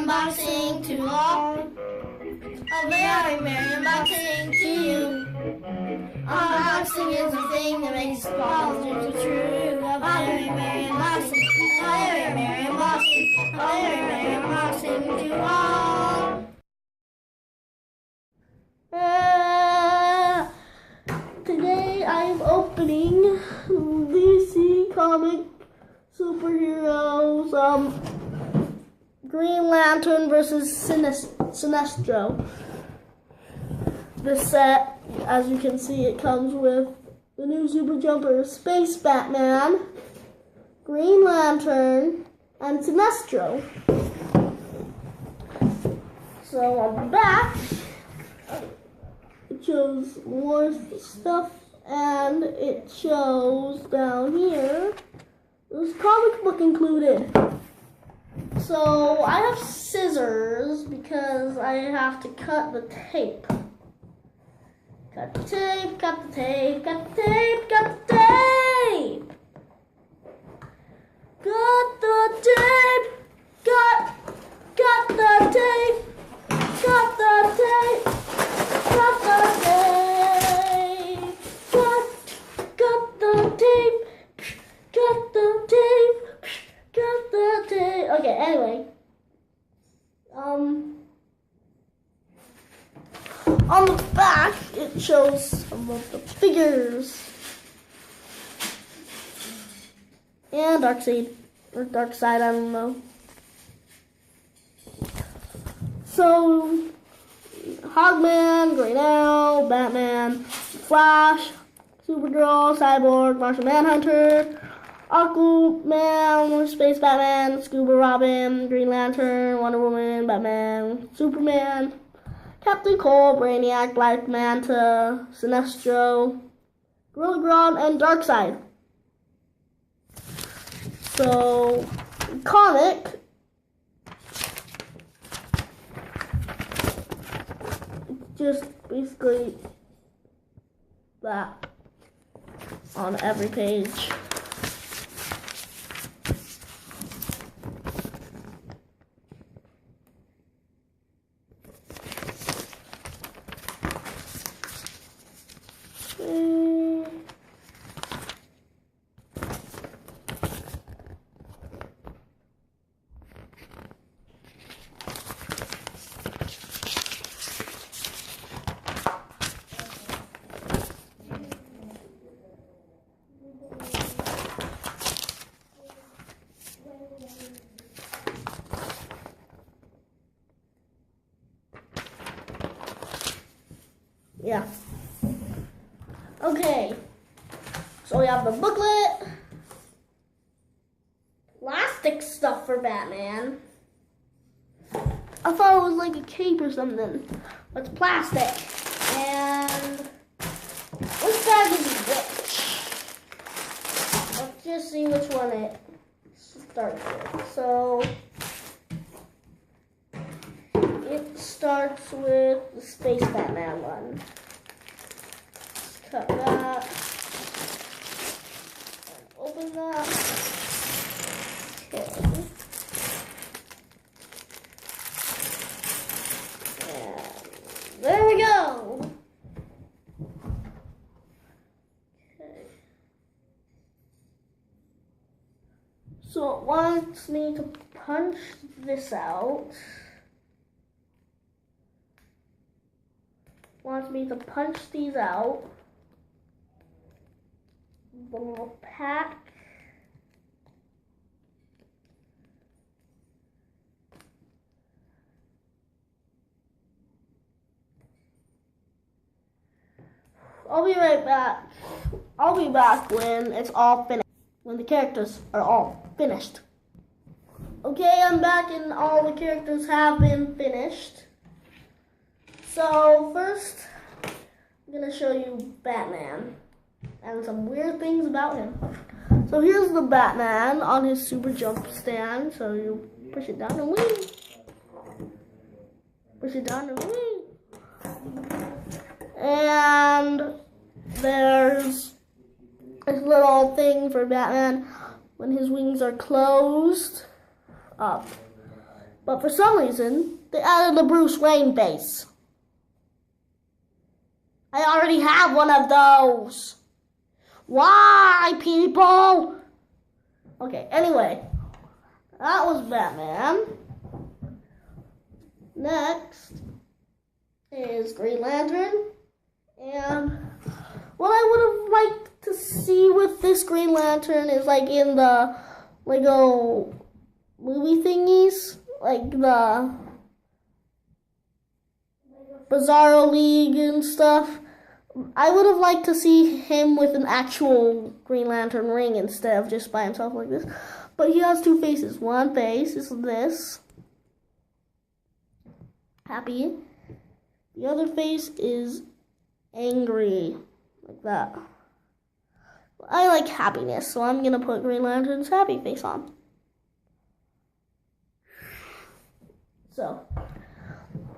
unboxing to all. A very merry unboxing to you. Unboxing is the thing that makes all dreams come true. A very merry unboxing. A very merry unboxing. A very merry unboxing to all. Today I am opening DC comic superheroes Green Lantern versus Sinestro. This set, as you can see, it comes with the new Super Jumper, Space Batman, Green Lantern, and Sinestro. So on the back, it shows more stuff, and it shows down here, there's a comic book included. So I have scissors because I have to cut the tape. Cut the tape, cut the tape, cut the tape, cut the tape. Cut the tape, cut the tape, cut the tape, cut the tape, cut the tape, cut the tape, cut the tape. Okay, anyway. On the back, it shows some of the figures. And Darkseid, or Darkseid, I don't know. So, Hogman, Green Arrow, Batman, Flash, Supergirl, Cyborg, Martian Manhunter, Aquaman, Space Batman, Scuba Robin, Green Lantern, Wonder Woman, Batman, Superman, Captain Cold, Brainiac, Black Manta, Sinestro, Gorilla Grodd, and Darkseid. So, comic, just basically that on every page. Yeah. Okay. So we have the booklet. Plastic stuff for Batman. I thought it was like a cape or something. But it's plastic. And which bag is which? Let's just see which one it starts with. So it starts with the Space Batman one. Cut that. And open that. Okay. And there we go. Okay. So it wants me to punch this out. Wants me to punch these out. The little pack. I'll be right back. I'll be back when it's all finished. When the characters are all finished. Okay, I'm back and all the characters have been finished. So first, I'm going to show you Batman and some weird things about him. So here's the Batman on his super jump stand. So you push it down and whee. Push it down and whee. And there's this little thing for Batman when his wings are closed up. But for some reason, they added the Bruce Wayne face. I already have one of those. Why, people? Okay, anyway. That was Batman. Next is Green Lantern. And what I would have liked to see with this Green Lantern is like in the Lego movie thingies. Like the Bizarro League and stuff. I would have liked to see him with an actual Green Lantern ring instead of just by himself like this. But he has two faces. One face is this. Happy. The other face is angry. Like that. I like happiness, so I'm going to put Green Lantern's happy face on. So,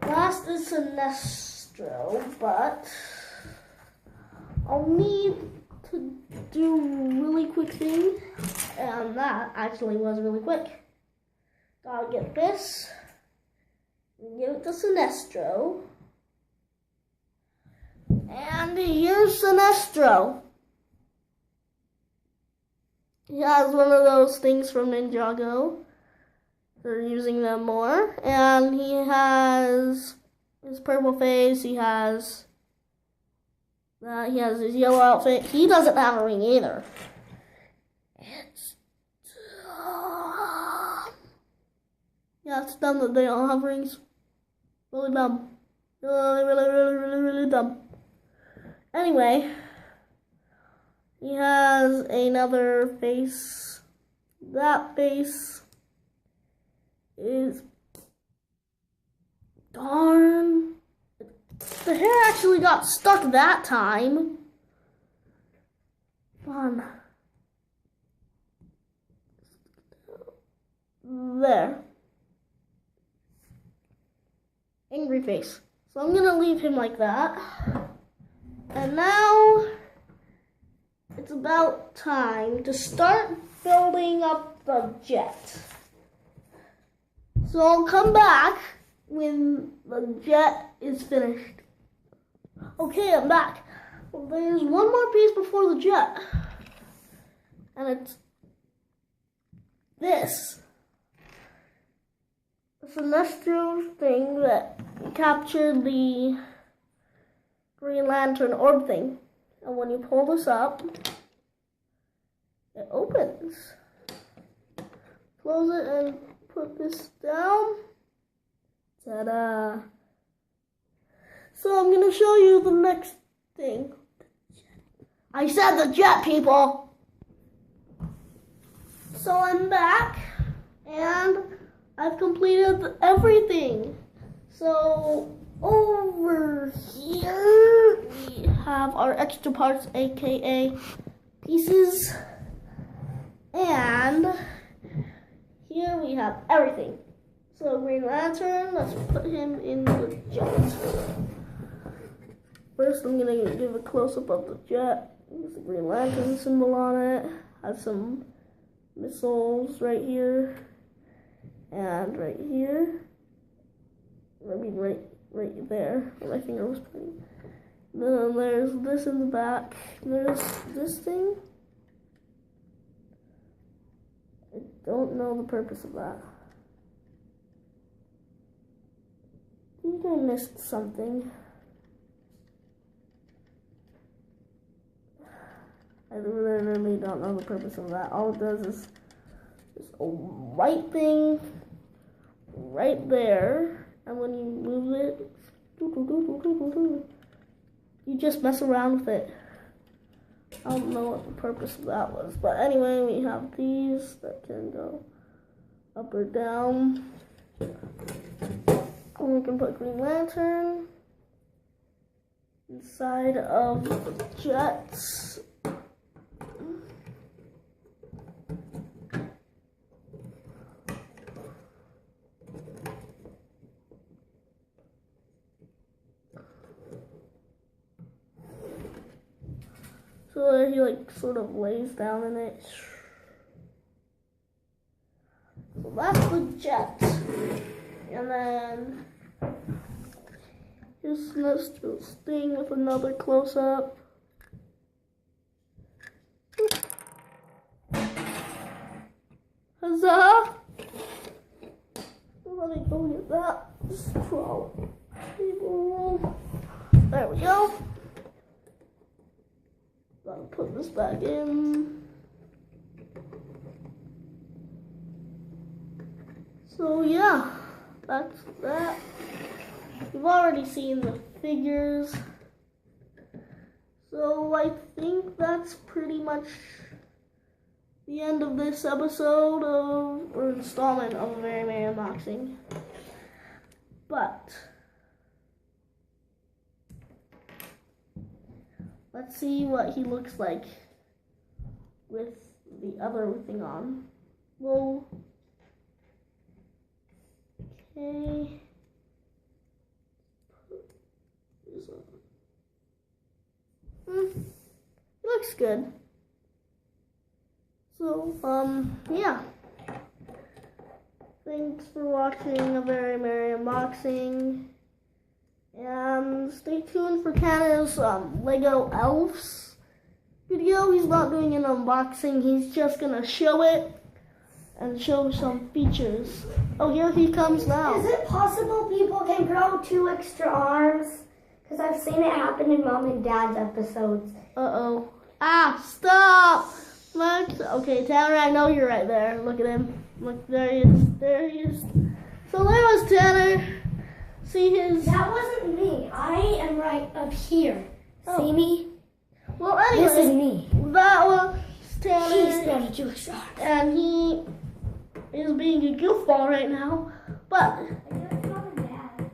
last is Sinestro, but I'll need to do a really quick thing, and that actually was really quick. Gotta get this, give it to Sinestro, and here's Sinestro. He has one of those things from Ninjago. They're using them more, and he has his purple face. He has his yellow outfit. He doesn't have a ring either. It's dumb. Yeah, it's dumb that they don't have rings. Really dumb. Really dumb. Anyway, he has another face. That face is darn. The hair actually got stuck that time. Fun. There. Angry face. So I'm gonna leave him like that. And now it's about time to start building up the jet. So I'll come back when the jet is finished. Okay, I'm back. Well, there's one more piece before the jet. And it's this. The Sinestro thing that captured the Green Lantern orb thing. And when you pull this up, it opens. Close it and put this down. Ta-da! So I'm going to show you the next thing. I said the jet, people! So I'm back, and I've completed everything. So over here, we have our extra parts, aka pieces. And here we have everything. So Green Lantern, let's put him in the jet. First I'm going to give a close-up of the jet. There's the Green Lantern symbol on it. Has some missiles right here. And right here. I mean right there where my finger was pointing. Then there's this in the back. There's this thing. I don't know the purpose of that. I think I missed something. I really don't know the purpose of that. All it does is this white thing right there. And when you move it, you just mess around with it. I don't know what the purpose of that was. But anyway, we have these that can go up or down. And we can put Green Lantern inside of the jets. So he like sort of lays down in it. So that's the jet. And then here's Sinestro's thing with another close-up. Huzzah! Let me go get that straw table. There we go. Gotta put this back in. So yeah, that's that. You've already seen the figures. So I think that's pretty much the end of this episode or installment of a Very Merry Unboxing. But let's see what he looks like with the other thing on. Whoa. Okay. He looks good. So, yeah. Thanks for watching a Very Merry Unboxing. And stay tuned for Tanner's Lego Elves video. He's not doing an unboxing. He's just gonna show it and show some features. Oh, here he comes now. Is it possible people can grow 2 extra arms? Because I've seen it happen in Mom and Dad's episodes. Uh-oh. Ah, stop! Okay, Tanner, I know you're right there. Look at him. Look, there he is. There he is. So there was Tanner. See his... That wasn't me. I am right up here. Oh. See me? Well, anyway. This is me. That was Tanner. He's got a 2 extra arms. And he is being a goofball right now. But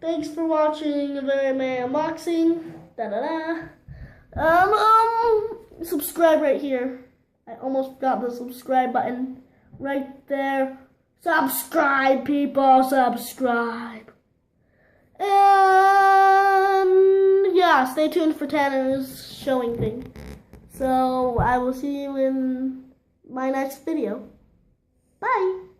thanks for watching a Very Merry Unboxing. Da-da-da. Subscribe right here. I almost got the subscribe button right there. Subscribe, people, subscribe. And yeah, stay tuned for Tanner's showing thing. So I will see you in my next video. Bye.